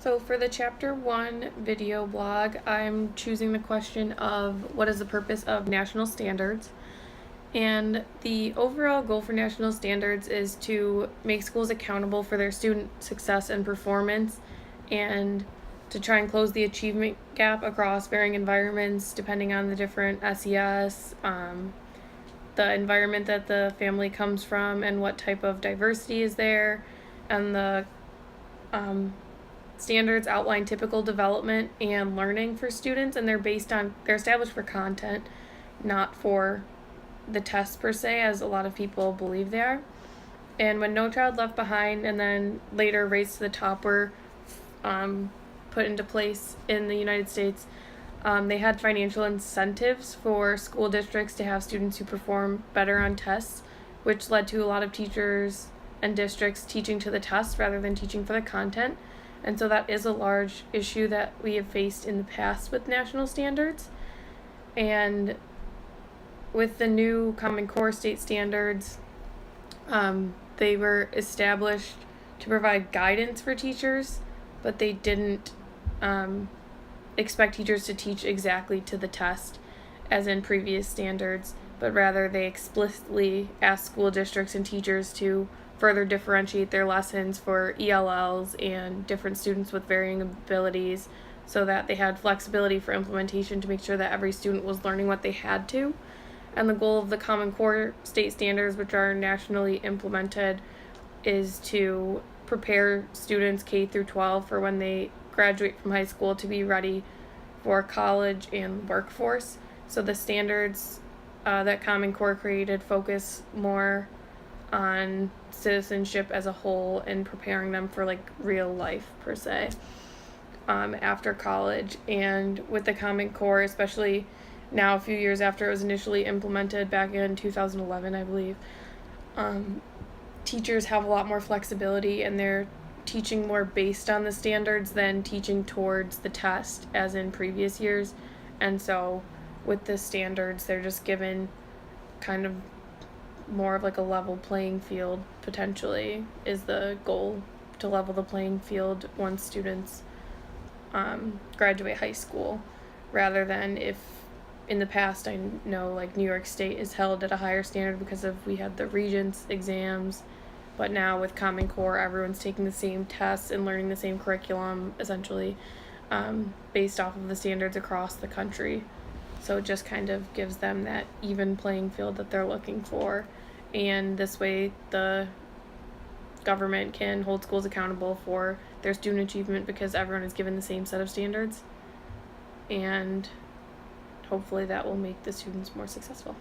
So for the chapter 1 video blog, I'm choosing the question of what is the purpose of national standards? And the overall goal for national standards is to make schools accountable for their student success and performance, and to try and close the achievement gap across varying environments depending on the different SES, the environment that the family comes from and what type of diversity is there, and the standards outline typical development and learning for students, and they're established for content, not for the tests per se, as a lot of people believe they are. And when No Child Left Behind and then later Race to the Top were put into place in the United States, they had financial incentives for school districts to have students who perform better on tests, which led to a lot of teachers and districts teaching to the test rather than teaching for the content. And so that is a large issue that we have faced in the past with national standards. And with the new Common Core state standards, they were established to provide guidance for teachers, but they didn't expect teachers to teach exactly to the test as in previous standards, but rather they explicitly asked school districts and teachers to further differentiate their lessons for ELLs and different students with varying abilities, so that they had flexibility for implementation to make sure that every student was learning what they had to. And the goal of the Common Core state standards, which are nationally implemented, is to prepare students K through 12 for when they graduate from high school to be ready for college and workforce. So the standards that Common Core created focus more on citizenship as a whole and preparing them for like real life per se after college. And with the Common Core, especially now a few years after it was initially implemented back in 2011, I believe, teachers have a lot more flexibility and they're teaching more based on the standards than teaching towards the test as in previous years. And so with the standards, they're just given kind of more of like a level playing field. Potentially is the goal, to level the playing field once students graduate high school, rather than if in the past I know like New York State is held at a higher standard because of we had the Regents exams, but now with Common Core everyone's taking the same tests and learning the same curriculum essentially, based off of the standards across the country. So it just kind of gives them that even playing field that they're looking for. And this way the government can hold schools accountable for their student achievement because everyone is given the same set of standards. And hopefully that will make the students more successful.